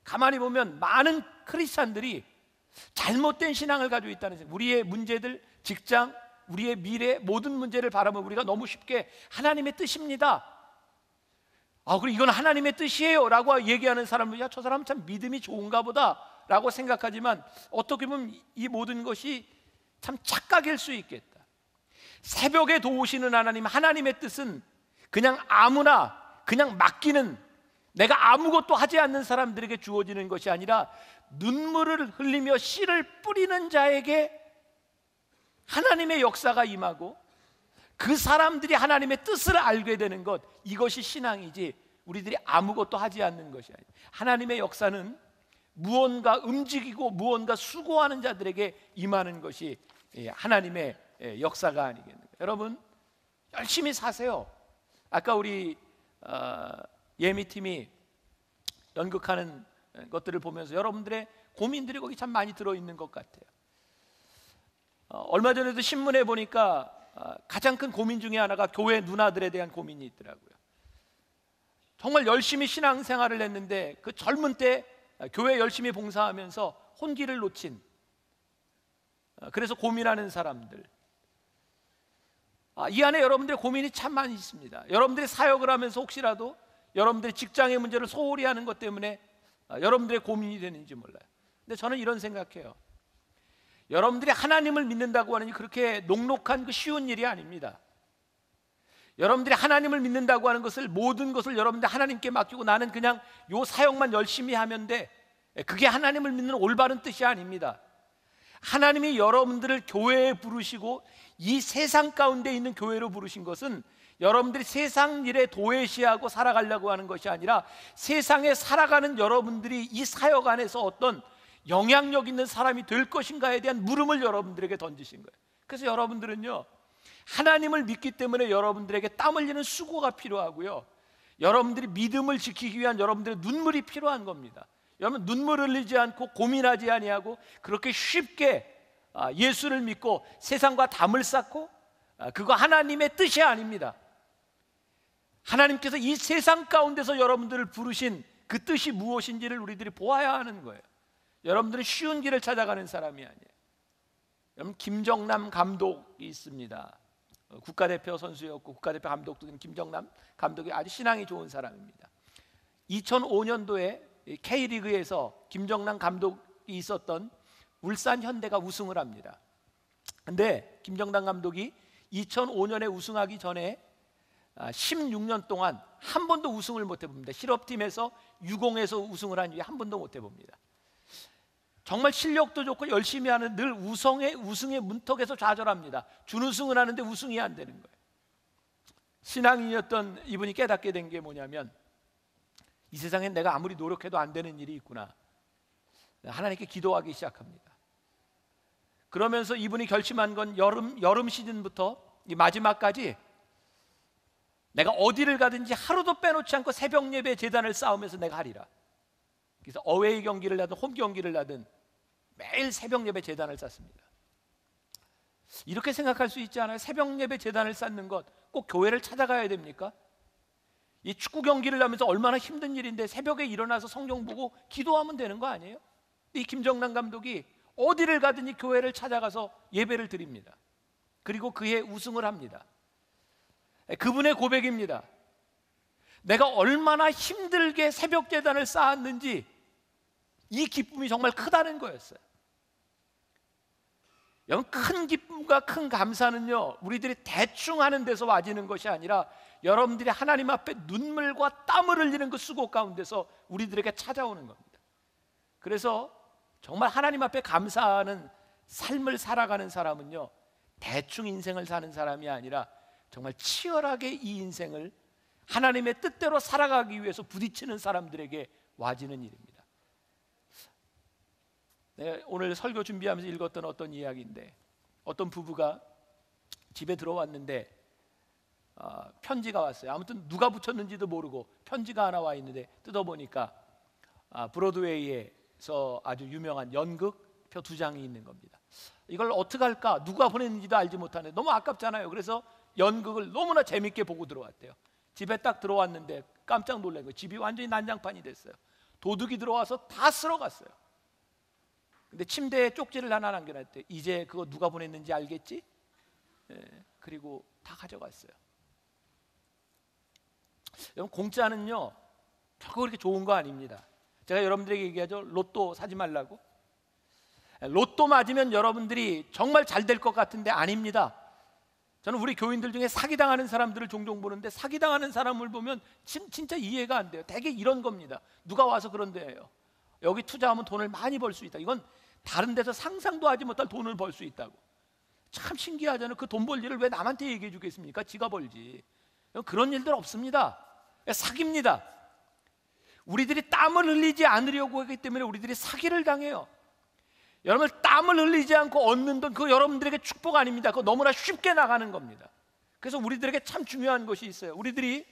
가만히 보면 많은 크리스찬들이 잘못된 신앙을 가지고 있다는 생각. 우리의 문제들, 직장, 우리의 미래, 모든 문제를 바라보면 우리가 너무 쉽게 하나님의 뜻입니다, 그리고 이건 하나님의 뜻이에요 라고 얘기하는 사람들, 야, 저 사람은 참 믿음이 좋은가 보다 라고 생각하지만 어떻게 보면 이 모든 것이 참 착각일 수 있겠다. 새벽에 도우시는 하나님의 뜻은 그냥 아무나 그냥 맡기는, 내가 아무것도 하지 않는 사람들에게 주어지는 것이 아니라 눈물을 흘리며 씨를 뿌리는 자에게 하나님의 역사가 임하고 그 사람들이 하나님의 뜻을 알게 되는 것, 이것이 신앙이지 우리들이 아무것도 하지 않는 것이 아니에요. 하나님의 역사는 무언가 움직이고 무언가 수고하는 자들에게 임하는 것이 하나님의 역사가 아니겠는가. 여러분, 열심히 사세요. 아까 우리 예미팀이 연극하는 것들을 보면서 여러분들의 고민들이 거기 참 많이 들어있는 것 같아요. 얼마 전에도 신문에 보니까 가장 큰 고민 중에 하나가 교회 누나들에 대한 고민이 있더라고요. 정말 열심히 신앙생활을 했는데 그 젊은 때 교회 열심히 봉사하면서 혼기를 놓친, 그래서 고민하는 사람들, 이 안에 여러분들의 고민이 참 많이 있습니다. 여러분들이 사역을 하면서 혹시라도 여러분들의 직장의 문제를 소홀히 하는 것 때문에 여러분들의 고민이 되는지 몰라요. 근데 저는 이런 생각해요. 여러분들이 하나님을 믿는다고 하는 게 그렇게 녹록한 그 쉬운 일이 아닙니다. 여러분들이 하나님을 믿는다고 하는 것을, 모든 것을 여러분들 하나님께 맡기고 나는 그냥 요 사역만 열심히 하면 돼, 그게 하나님을 믿는 올바른 뜻이 아닙니다. 하나님이 여러분들을 교회에 부르시고 이 세상 가운데 있는 교회로 부르신 것은 여러분들이 세상 일에 도외시하고 살아가려고 하는 것이 아니라 세상에 살아가는 여러분들이 이 사역 안에서 어떤 영향력 있는 사람이 될 것인가에 대한 물음을 여러분들에게 던지신 거예요. 그래서 여러분들은요, 하나님을 믿기 때문에 여러분들에게 땀 흘리는 수고가 필요하고요, 여러분들이 믿음을 지키기 위한 여러분들의 눈물이 필요한 겁니다. 여러분, 눈물 흘리지 않고 고민하지 아니하고 그렇게 쉽게 예수를 믿고 세상과 담을 쌓고, 그거 하나님의 뜻이 아닙니다. 하나님께서 이 세상 가운데서 여러분들을 부르신 그 뜻이 무엇인지를 우리들이 보아야 하는 거예요. 여러분들은 쉬운 길을 찾아가는 사람이 아니에요. 여러분, 김정남 감독이 있습니다. 국가대표 선수였고 국가대표 감독도 된 김정남 감독이 아주 신앙이 좋은 사람입니다. 2005년도에 K리그에서 김정남 감독이 있었던 울산 현대가 우승을 합니다. 근데 김정남 감독이 2005년에 우승하기 전에 16년 동안 한 번도 우승을 못 해봅니다. 실업팀에서 유공에서 우승을 한 이후에 한 번도 못 해봅니다. 정말 실력도 좋고 열심히 하는, 늘 우승의 문턱에서 좌절합니다. 준우승을 하는데 우승이 안 되는 거예요. 신앙인이었던 이분이 깨닫게 된 게 뭐냐면, 이 세상엔 내가 아무리 노력해도 안 되는 일이 있구나. 하나님께 기도하기 시작합니다. 그러면서 이분이 결심한 건 여름 시즌부터 이 마지막까지 내가 어디를 가든지 하루도 빼놓지 않고 새벽 예배 제단을 쌓으면서 내가 하리라. 그래서 어웨이 경기를 하든 홈 경기를 하든 매일 새벽 예배 제단을 쌓습니다. 이렇게 생각할 수 있지 않아요? 새벽 예배 제단을 쌓는 것 꼭 교회를 찾아가야 됩니까? 이 축구 경기를 하면서 얼마나 힘든 일인데 새벽에 일어나서 성경 보고 기도하면 되는 거 아니에요? 이 김정남 감독이 어디를 가든지 교회를 찾아가서 예배를 드립니다. 그리고 그해 우승을 합니다. 그분의 고백입니다. 내가 얼마나 힘들게 새벽 제단을 쌓았는지 이 기쁨이 정말 크다는 거였어요. 여러분, 큰 기쁨과 큰 감사는요, 우리들이 대충 하는 데서 와지는 것이 아니라 여러분들이 하나님 앞에 눈물과 땀을 흘리는 그 수고 가운데서 우리들에게 찾아오는 겁니다. 그래서 정말 하나님 앞에 감사하는 삶을 살아가는 사람은요, 대충 인생을 사는 사람이 아니라 정말 치열하게 이 인생을 하나님의 뜻대로 살아가기 위해서 부딪히는 사람들에게 와지는 일입니다. 내가 오늘 설교 준비하면서 읽었던 어떤 이야기인데, 어떤 부부가 집에 들어왔는데 편지가 왔어요. 아무튼 누가 붙였는지도 모르고 편지가 하나 와 있는데 뜯어보니까 브로드웨이에서 아주 유명한 연극 표 2장이 있는 겁니다. 이걸 어떻게 할까? 누가 보냈는지도 알지 못하는데 너무 아깝잖아요. 그래서 연극을 너무나 재밌게 보고 들어왔대요. 집에 딱 들어왔는데 깜짝 놀란 거예요. 집이 완전히 난장판이 됐어요. 도둑이 들어와서 다 쓸어갔어요. 근데 침대에 쪽지를 하나 남겨놨대요. 이제 그거 누가 보냈는지 알겠지? 그리고 다 가져갔어요. 여러분, 공짜는요 결코 그렇게 좋은 거 아닙니다. 제가 여러분들에게 얘기하죠. 로또 사지 말라고. 로또 맞으면 여러분들이 정말 잘 될 것 같은데 아닙니다. 저는 우리 교인들 중에 사기당하는 사람들을 종종 보는데, 사기당하는 사람을 보면 진짜 이해가 안 돼요. 대개 이런 겁니다. 누가 와서 그런데요, 여기 투자하면 돈을 많이 벌 수 있다. 이건 다른 데서 상상도 하지 못할 돈을 벌 수 있다고. 참 신기하잖아요. 그 돈 벌 일을 왜 남한테 얘기해 주겠습니까? 지가 벌지. 그런 일들 없습니다. 사기입니다. 우리들이 땀을 흘리지 않으려고 하기 때문에 우리들이 사기를 당해요. 여러분, 땀을 흘리지 않고 얻는 돈, 그거 여러분들에게 축복 아닙니다. 그거 너무나 쉽게 나가는 겁니다. 그래서 우리들에게 참 중요한 것이 있어요. 우리들이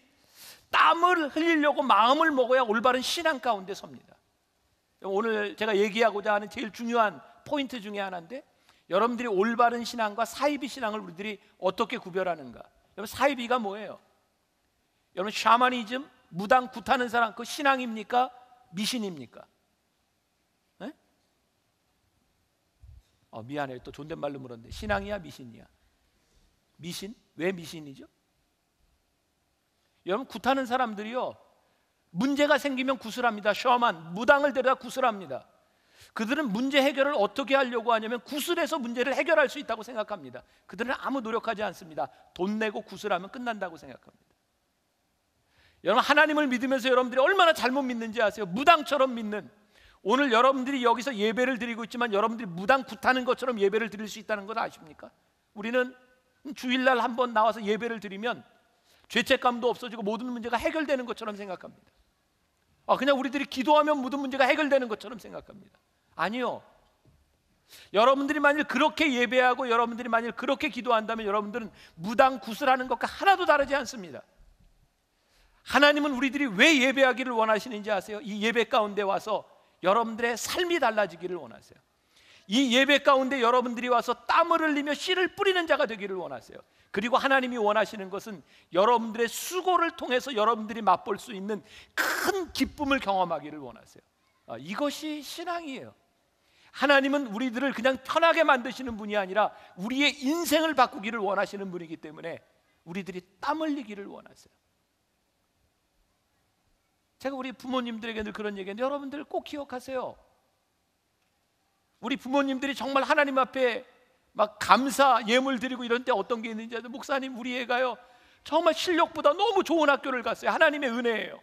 땀을 흘리려고 마음을 먹어야 올바른 신앙 가운데 섭니다. 오늘 제가 얘기하고자 하는 제일 중요한 포인트 중에 하나인데, 여러분들이 올바른 신앙과 사이비 신앙을 우리들이 어떻게 구별하는가. 여러분, 사이비가 뭐예요? 여러분, 샤머니즘, 무당 굿하는 사람, 그 신앙입니까? 미신입니까? 네? 미안해요. 또 존댓말로 물었는데, 신앙이야 미신이야? 미신? 왜 미신이죠? 여러분, 굿하는 사람들이요, 문제가 생기면 구슬합니다. 셔만, 무당을 데려다 구슬합니다. 그들은 문제 해결을 어떻게 하려고 하냐면 구슬해서 문제를 해결할 수 있다고 생각합니다. 그들은 아무 노력하지 않습니다. 돈 내고 구슬하면 끝난다고 생각합니다. 여러분, 하나님을 믿으면서 여러분들이 얼마나 잘못 믿는지 아세요? 무당처럼 믿는, 오늘 여러분들이 여기서 예배를 드리고 있지만 여러분들이 무당 굿하는 것처럼 예배를 드릴 수 있다는 것 아십니까? 우리는 주일날 한번 나와서 예배를 드리면 죄책감도 없어지고 모든 문제가 해결되는 것처럼 생각합니다. 그냥 우리들이 기도하면 모든 문제가 해결되는 것처럼 생각합니다. 아니요. 여러분들이 만일 그렇게 예배하고 여러분들이 만일 그렇게 기도한다면 여러분들은 무당 구슬하는 것과 하나도 다르지 않습니다. 하나님은 우리들이 왜 예배하기를 원하시는지 아세요? 이 예배 가운데 와서 여러분들의 삶이 달라지기를 원하세요. 이 예배 가운데 여러분들이 와서 땀을 흘리며 씨를 뿌리는 자가 되기를 원하세요. 그리고 하나님이 원하시는 것은 여러분들의 수고를 통해서 여러분들이 맛볼 수 있는 큰 기쁨을 경험하기를 원하세요. 이것이 신앙이에요. 하나님은 우리들을 그냥 편하게 만드시는 분이 아니라 우리의 인생을 바꾸기를 원하시는 분이기 때문에 우리들이 땀 흘리기를 원하세요. 제가 우리 부모님들에게 늘 그런 얘기했는데 여러분들 꼭 기억하세요. 우리 부모님들이 정말 하나님 앞에 막 감사 예물 드리고 이런 때 어떤 게 있는지 아세요? 목사님, 우리 애가요 정말 실력보다 너무 좋은 학교를 갔어요. 하나님의 은혜예요.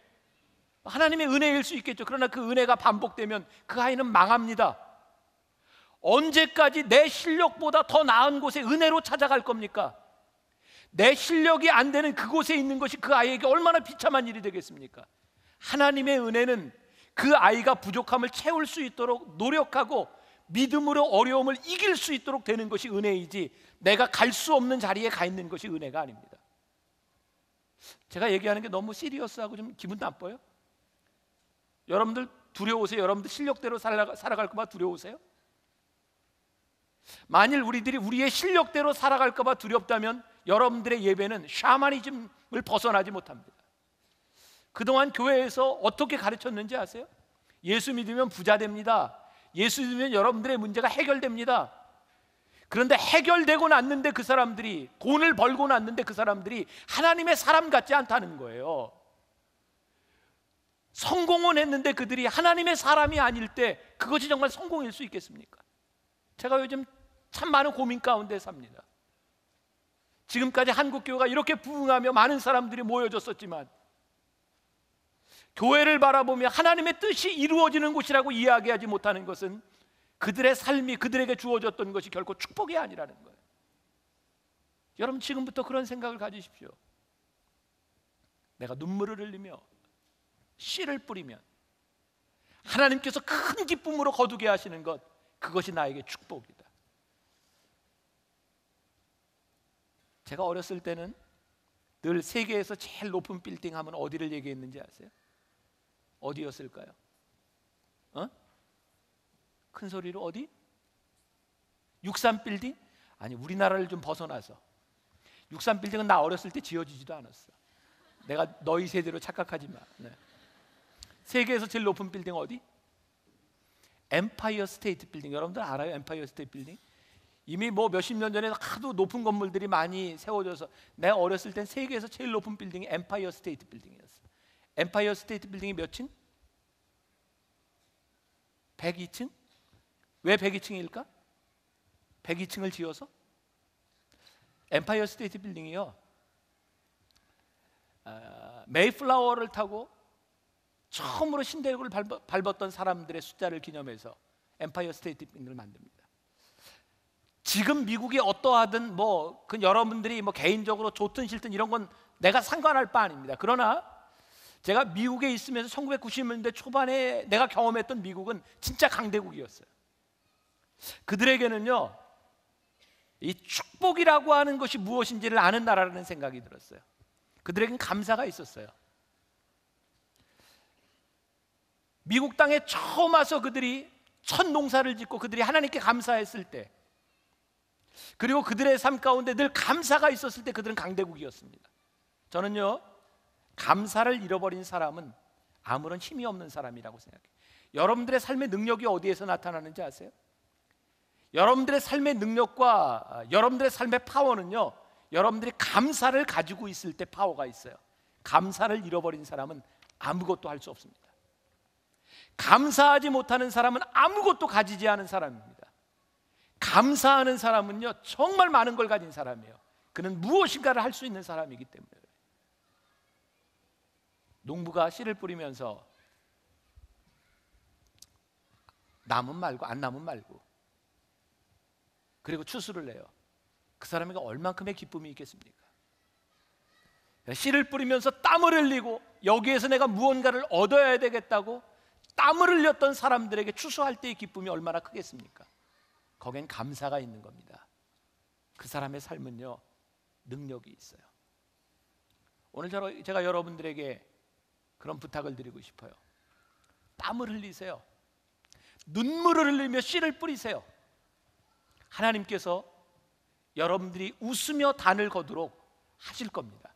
하나님의 은혜일 수 있겠죠. 그러나 그 은혜가 반복되면 그 아이는 망합니다. 언제까지 내 실력보다 더 나은 곳에 은혜로 찾아갈 겁니까? 내 실력이 안 되는 그곳에 있는 것이 그 아이에게 얼마나 비참한 일이 되겠습니까? 하나님의 은혜는 그 아이가 부족함을 채울 수 있도록 노력하고 믿음으로 어려움을 이길 수 있도록 되는 것이 은혜이지 내가 갈 수 없는 자리에 가 있는 것이 은혜가 아닙니다. 제가 얘기하는 게 너무 시리어스하고 좀 기분 나빠요? 여러분들 두려우세요? 여러분들 실력대로 살아갈까 봐 두려우세요? 만일 우리들이 우리의 실력대로 살아갈까 봐 두렵다면 여러분들의 예배는 샤머니즘을 벗어나지 못합니다. 그동안 교회에서 어떻게 가르쳤는지 아세요? 예수 믿으면 부자 됩니다. 예수 믿으면 여러분들의 문제가 해결됩니다. 그런데 해결되고 났는데 그 사람들이 돈을 벌고 났는데 그 사람들이 하나님의 사람 같지 않다는 거예요. 성공은 했는데 그들이 하나님의 사람이 아닐 때 그것이 정말 성공일 수 있겠습니까? 제가 요즘 참 많은 고민 가운데 삽니다. 지금까지 한국교회가 이렇게 부흥하며 많은 사람들이 모여졌었지만 교회를 바라보며 하나님의 뜻이 이루어지는 곳이라고 이야기하지 못하는 것은 그들의 삶이 그들에게 주어졌던 것이 결코 축복이 아니라는 거예요. 여러분, 지금부터 그런 생각을 가지십시오. 내가 눈물을 흘리며 씨를 뿌리면 하나님께서 큰 기쁨으로 거두게 하시는 것, 그것이 나에게 축복이다. 제가 어렸을 때는 늘 세계에서 제일 높은 빌딩 하면 어디를 얘기했는지 아세요? 어디였을까요? 큰 소리로 어디? 63빌딩? 아니, 우리나라를 좀 벗어나서 63빌딩은 나 어렸을 때 지어지지도 않았어. 내가 너희 세대로 착각하지 마. 네. 세계에서 제일 높은 빌딩 어디? 엠파이어 스테이트 빌딩. 여러분들 알아요? 엠파이어 스테이트 빌딩? 이미 뭐 몇십 년 전에 하도 높은 건물들이 많이 세워져서 내가 어렸을 땐 세계에서 제일 높은 빌딩이 엠파이어 스테이트 빌딩이었어. 엠파이어 스테이트 빌딩이 몇 층? 102층? 왜 102층일까? 102층을 지어서? 엠파이어 스테이트 빌딩이요, 메이플라워를 타고 처음으로 신대륙을 밟았던 사람들의 숫자를 기념해서 엠파이어 스테이트 빌딩을 만듭니다. 지금 미국이 어떠하든 그 여러분들이 개인적으로 좋든 싫든 이런 건 내가 상관할 바 아닙니다. 그러나 제가 미국에 있으면서 1990년대 초반에 내가 경험했던 미국은 진짜 강대국이었어요. 그들에게는요, 이 축복이라고 하는 것이 무엇인지를 아는 나라라는 생각이 들었어요. 그들에겐 감사가 있었어요. 미국 땅에 처음 와서 그들이 첫 농사를 짓고 그들이 하나님께 감사했을 때, 그리고 그들의 삶 가운데 늘 감사가 있었을 때 그들은 강대국이었습니다. 저는요, 감사를 잃어버린 사람은 아무런 힘이 없는 사람이라고 생각해요. 여러분들의 삶의 능력이 어디에서 나타나는지 아세요? 여러분들의 삶의 능력과 여러분들의 삶의 파워는요, 여러분들이 감사를 가지고 있을 때 파워가 있어요. 감사를 잃어버린 사람은 아무것도 할 수 없습니다. 감사하지 못하는 사람은 아무것도 가지지 않은 사람입니다. 감사하는 사람은요, 정말 많은 걸 가진 사람이에요. 그는 무엇인가를 할 수 있는 사람이기 때문에. 농부가 씨를 뿌리면서 남은 말고 안 남은 말고, 그리고 추수를 내요. 그 사람에게 얼만큼의 기쁨이 있겠습니까? 씨를 뿌리면서 땀을 흘리고 여기에서 내가 무언가를 얻어야 되겠다고 땀을 흘렸던 사람들에게 추수할 때의 기쁨이 얼마나 크겠습니까? 거기엔 감사가 있는 겁니다. 그 사람의 삶은요, 능력이 있어요. 오늘 제가 여러분들에게 그런 부탁을 드리고 싶어요. 땀을 흘리세요. 눈물을 흘리며 씨를 뿌리세요. 하나님께서 여러분들이 웃으며 단을 거두록 하실 겁니다.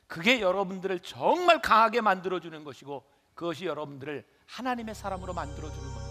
그게 여러분들을 정말 강하게 만들어주는 것이고, 그것이 여러분들을 하나님의 사람으로 만들어주는 겁니다.